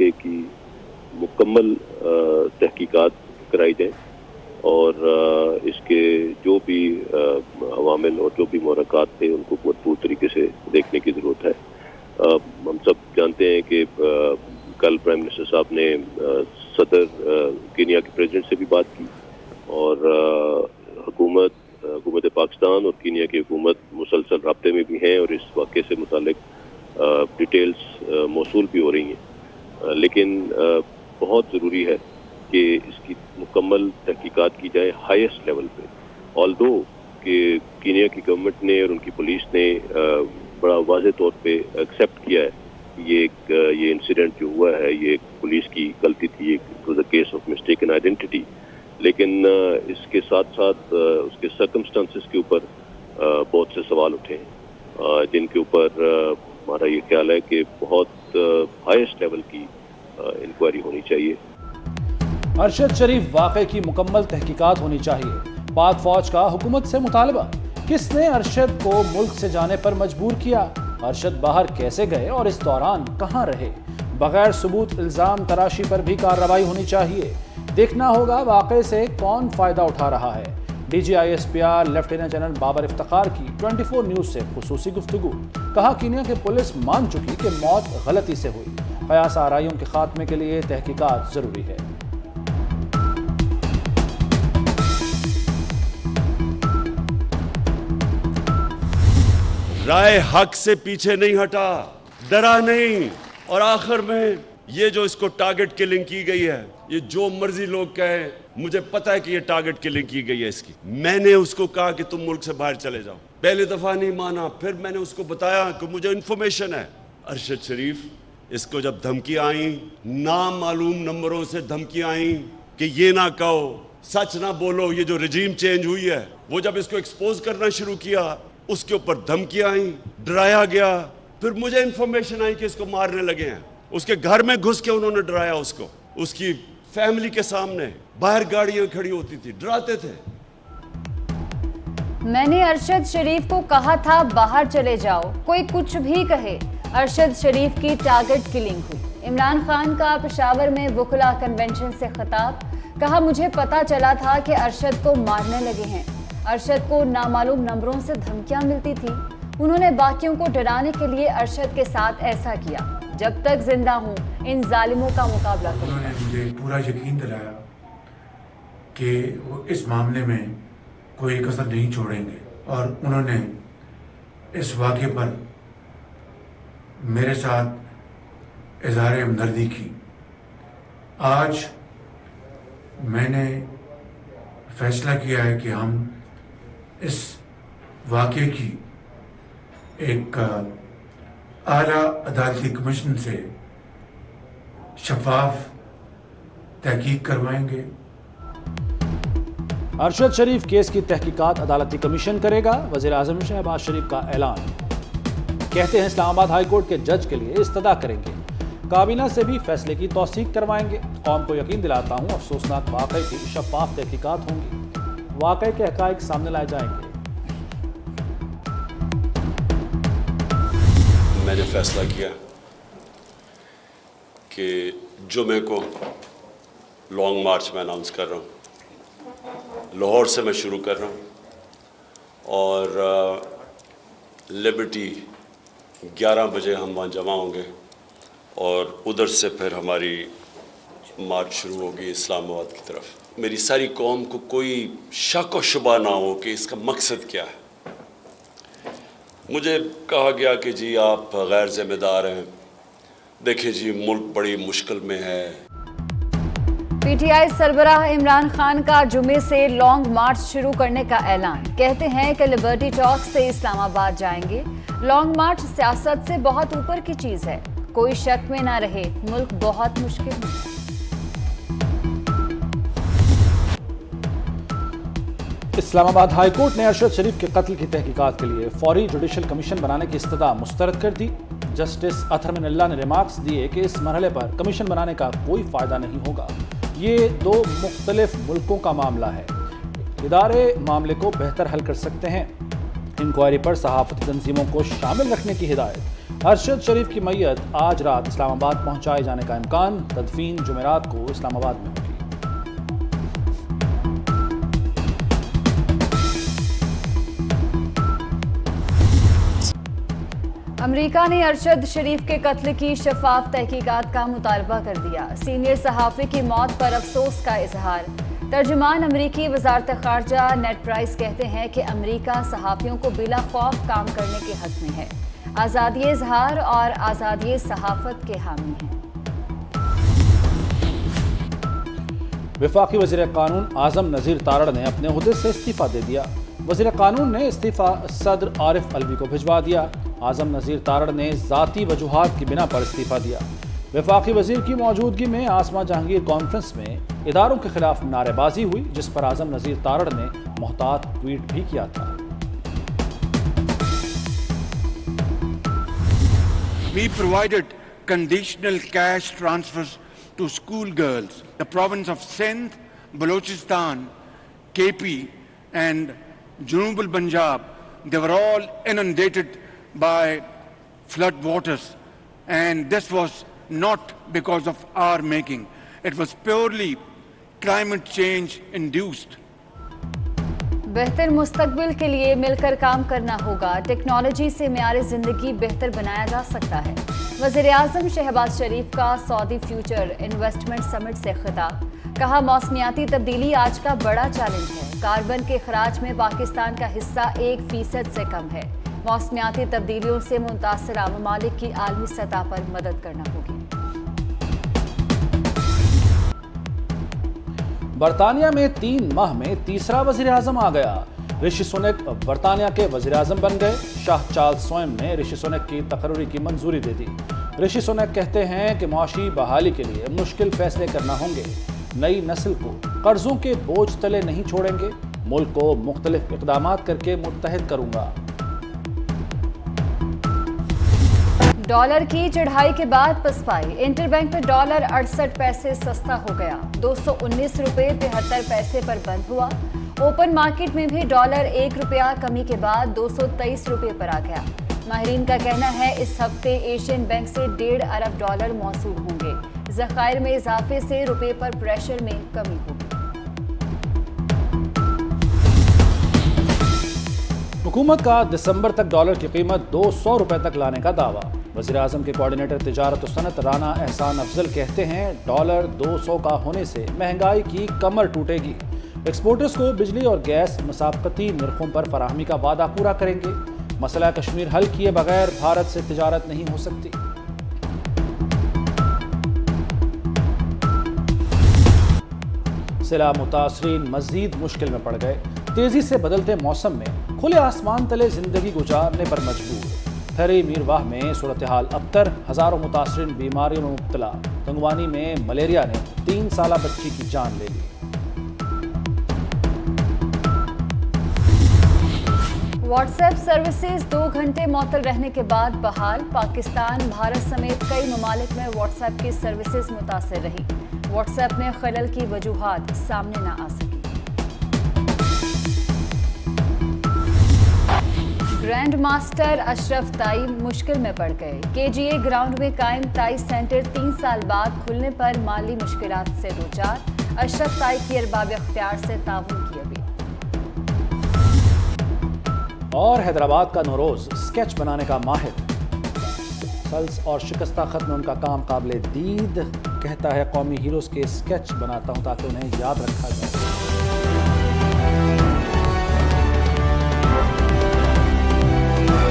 واقعے کی مکمل تحقیقات کرائی جائیں اور اس کے جو بھی عوامل اور جو بھی محرکات تھے ان کو بھرپور طریقے سے دیکھنے کی ضرورت ہے۔ ہم سب جانتے ہیں کہ کل پرائم منسٹر صاحب نے صدر کینیا کے پریزیڈنٹ سے بھی بات کی اور حکومت پاکستان اور کینیا کی حکومت مسلسل رابطے میں بھی ہیں اور اس واقعے سے متعلق ڈیٹیلز موصول بھی ہو رہی ہیں، لیکن بہت ضروری ہے کہ اس کی مکمل تحقیقات کی جائے ہائیسٹ لیول پہ۔ آلدو کہ کینیا کی گورنمنٹ نے اور ان کی پولیس نے بڑا واضح طور پہ ایکسیپٹ کیا ہے یہ انسیڈنٹ جو ہوا ہے یہ ایک پولیس کی غلطی تھی، it was a case of mistaken identity, لیکن اس کے ساتھ ساتھ اس کے سرکمسٹانسز کے اوپر بہت سے سوال اٹھے ہیں جن کے اوپر ہمارا یہ خیال ہے کہ بہت ہائیسٹ لیول کی انکوائری ہونی چاہیے۔ ارشد شریف واقعے کی مکمل تحقیقات ہونی چاہیے۔ پاک فوج کا حکومت سے مطالبہ، کس نے ارشد کو ملک سے جانے پر مجبور کیا؟ ارشد باہر کیسے گئے اور اس دوران کہاں رہے؟ بغیر ثبوت الزام تراشی پر بھی کارروائی ہونی چاہیے۔ دیکھنا ہوگا واقعے سے کون فائدہ اٹھا رہا ہے۔ D G I S P R lieutenant general Babar Iftikhar کی 24 نیوز سے خصوصی گفتگو۔ کہا کینیا کی پولیس مان چکی کہ موت غلطی سے ہوئی، قیاس آرائیوں کے خاتمے کے لیے تحقیقات ضروری ہے۔ رائے حق سے پیچھے نہیں ہٹا، ڈرا نہیں، اور آخر میں یہ جو اس کو ٹارگٹ کلنگ کی گئی ہے، یہ جو مرضی لوگ کہیں، مجھے پتا ہے کہ یہ ٹارگٹ کلنگ کی گئی ہے اس کی۔ میں نے اس کو کہا کہ تم ملک سے باہر چلے جاؤ، پہلے دفعہ نہیں مانا، پھر میں نے اس کو بتایا کہ مجھے انفارمیشن ہے۔ ارشد شریف اس کو جب دھمکی آئیں، نامعلوم نمبروں سے دھمکی آئیں کہ یہ نہ کہو، سچ نہ بولو، یہ جو رجیم چینج ہوئی ہے، وہ جب اس کو ایکسپوز کرنا شروع کیا، اس کے اوپر دھمکی آئیں، ڈرایا گیا، پھر مجھے انفارمیشن آئی کہ اس کو مارنے لگے ہیں۔ اس کے گھر میں گھس کے انہوں نے ڈرایا اس کو، اس کی فیملی کے سامنے، باہر گاڑیاں کھڑی ہوتی تھی، ڈراتے تھے۔ میں نے ارشد شریف کو کہا تھا باہر چلے جاؤ، کوئی کچھ بھی کہے، ارشد شریف کی ٹارگٹ کلنگ ہوئی۔ عمران خان کا پشاور میں وکلاء کنونشن سے خطاب، کہا مجھے پتا چلا تھا کہ ارشد کو مارنے لگے ہیں۔ ارشد کو نامعلوم نمبروں سے دھمکیاں ملتی تھی، انہوں نے باقیوں کو ڈرانے کے لیے ارشد کے ساتھ ایسا کیا۔ جب تک زندہ ہوں ان ظالموں کا مقابلہ کروں۔ انہوں نے مجھے پورا یقین دلایا کہ وہ اس معاملے میں کوئی کسر نہیں چھوڑیں گے، اور انہوں نے اس واقعے پر میرے ساتھ اظہار ہمدردی کی۔ آج میں نے فیصلہ کیا ہے کہ ہم اس واقعے کی ایک اعلیٰ عدالتی کمیشن سے شفاف تحقیق کروائیں گے۔ ارشد شریف کیس کی تحقیقات عدالتی کمیشن کرے گا، وزیر اعظم شہباز شریف کا اعلان۔ کہتے ہیں اسلام آباد ہائی کورٹ کے جج کے لیے استدعا کریں گے، کابینہ سے بھی فیصلے کی توثیق کروائیں گے۔ قوم کو یقین دلاتا ہوں افسوسناک واقعے کی شفاف تحقیقات ہوں گی، واقعے کے حقائق سامنے لائے جائیں گے۔ میں نے فیصلہ کیا کہ جمعے کو لانگ مارچ میں اناؤنس کر رہا ہوں، لاہور سے میں شروع کر رہا ہوں، اور لبرٹی 11 بجے ہم وہاں جمع ہوں گے، اور ادھر سے پھر ہماری مارچ شروع ہوگی اسلام آباد کی طرف۔ میری ساری قوم کو کوئی شک و شبہ نہ ہو کہ اس کا مقصد کیا ہے۔ مجھے کہا گیا کہ جی آپ غیر ذمہ دار ہیں، دیکھیں جی ملک بڑی مشکل میں ہے۔ پی ٹی آئی سربراہ عمران خان کا جمعے سے لانگ مارچ شروع کرنے کا اعلان، کہتے ہیں کہ لبرٹی چوک سے اسلام آباد جائیں گے۔ لانگ مارچ سیاست سے بہت اوپر کی چیز ہے، کوئی شک میں نہ رہے، ملک بہت مشکل میں ہے۔ اسلام آباد ہائی کورٹ نے ارشد شریف کے قتل کی تحقیقات کے لیے فوری جوڈیشل کمیشن بنانے کی استدعا مسترد کر دی۔ جسٹس اطہر من اللہ نے ریمارکس دیے کہ اس مرحلے پر کمیشن بنانے کا کوئی فائدہ نہیں ہوگا، یہ 2 مختلف ملکوں کا معاملہ ہے، ادارے معاملے کو بہتر حل کر سکتے ہیں۔ انکوائری پر صحافتی تنظیموں کو شامل رکھنے کی ہدایت۔ ارشد شریف کی میت آج رات اسلام آباد پہنچائے جانے کا امکان، تدفین جمعرات کو اسلام آباد میں ہوگی۔ امریکہ نے ارشد شریف کے قتل کی شفاف تحقیقات کا مطالبہ کر دیا۔ سینئر صحافی کی موت پر افسوس کا اظہار۔ ترجمان امریکی وزارت خارجہ نیڈ پرائس کہتے ہیں کہ امریکہ صحافیوں کو بلا خوف کام کرنے کے حق میں ہے، آزادی اظہار اور آزادی صحافت کے حامی ہیں۔ وفاقی وزیر قانون اعظم نذیر تارڑ نے اپنے عہدے سے استعفیٰ دے دیا۔ وزیر قانون نے استعفیٰ صدر عارف الوی کو بھجوا دیا۔ اعظم نذیر تارڑ نے ذاتی وجوہات کی بنا پر استعفیٰ دیا۔ وفاقی وزیر کی موجودگی میں آسما جہانگیر کانفرنس میں اداروں کے خلاف نعرے بازی ہوئی، جس پر اعظم نذیر تارڑ نے محتاط ٹویٹ بھی کیا تھا۔ We provided conditional cash transfers to school girls. The province of Sindh, Balochistan, KP and Junub al-Punjab, they were all inundated by flood waters, and this was not because of our making. It was purely climate change induced. بہتر مستقبل کے لیے مل کر کام کرنا ہوگا۔ Technology سے معیار زندگی بہتر بنایا جا سکتا ہے۔ وزیر اعظم شہباز شریف کا سعودی فیوچر انویسٹمنٹ سمٹ سے خطاب۔ کہا موسمیاتی تبدیلی آج کا بڑا چیلنج ہے۔ کاربن کے اخراج میں پاکستان کا حصہ 1% سے کم ہے۔ موسمیاتی تبدیلیوں سے متاثرہ ممالک کی عالمی سطح پر مدد کرنا ہوگی۔ برطانیہ میں 3 ماہ میں تیسرا وزیر اعظم آ گیا۔ رشی سونک برطانیہ کے وزیر اعظم بن گئے۔ شاہ چارلس سوئم نے رشی سونک کی تقرری کی منظوری دے دی۔ رشی سونک کہتے ہیں کہ معاشی بحالی کے لیے مشکل فیصلے کرنا ہوں گے۔ نئی نسل کو قرضوں کے بوجھ تلے نہیں چھوڑیں گے۔ ملک کو مختلف اقدامات کر کے متحد کروں گا۔ ڈالر کی چڑھائی کے بعد پسپائی۔ انٹر بینک میں ڈالر 68 پیسے سستا ہو گیا، 219 روپے 73 پیسے پر بند ہوا۔ اوپن مارکیٹ میں بھی ڈالر 1 روپیہ کمی کے بعد 223 روپے پر آ گیا۔ ماہرین کا کہنا ہے اس ہفتے ایشین بینک سے 1.5 ارب ڈالر موصول ہوں گے۔ ذخائر میں اضافے سے روپے پر پریشر میں کمی ہوگی۔ حکومت کا دسمبر تک ڈالر کی قیمت 200 روپے تک لانے کا دعویٰ۔ وزیر اعظم کے کوارڈینیٹر تجارت و صنعت رانا احسان افضل کہتے ہیں ڈالر 200 کا ہونے سے مہنگائی کی کمر ٹوٹے گی۔ ایکسپورٹرز کو بجلی اور گیس مسابقتی نرخوں پر فراہمی کا وعدہ پورا کریں گے۔ مسئلہ کشمیر حل کیے بغیر بھارت سے تجارت نہیں ہو سکتی۔ سیلاب متاثرین مزید مشکل میں پڑ گئے۔ تیزی سے بدلتے موسم میں کھلے آسمان تلے زندگی گزارنے پر مجبور۔ تھری میرواہ میں صورتحال ابتر، ہزاروں متاثرین بیماریوں میں مبتلا۔ تنگوانی میں ملیریا نے 3 سالہ بچی کی جان لے لی۔ واٹس ایپ سروسز 2 گھنٹے معطل رہنے کے بعد بحال۔ پاکستان، بھارت سمیت کئی ممالک میں واٹس ایپ کی سروسز متاثر رہی۔ واٹس ایپ میں خلل کی وجوہات سامنے نہ آ سکی۔ گرینڈ ماسٹر اشرف تائی مشکل میں پڑ گئے۔ KGA گراؤنڈ میں قائم تائی سینٹر 3 سال بعد کھلنے پر مالی مشکلات سے دوچار۔ اشرف تائی کی ارباب اختیار سے تعاون کی اپیل۔ اور حیدرآباد کا نوروز اسکیچ بنانے کا ماہر۔ سلس اور شکستہ خط میں ان کا کام قابل دید، کہتا ہے قومی ہیروز کے اسکیچ بناتا ہوں تاکہ انہیں یاد رکھا جائے۔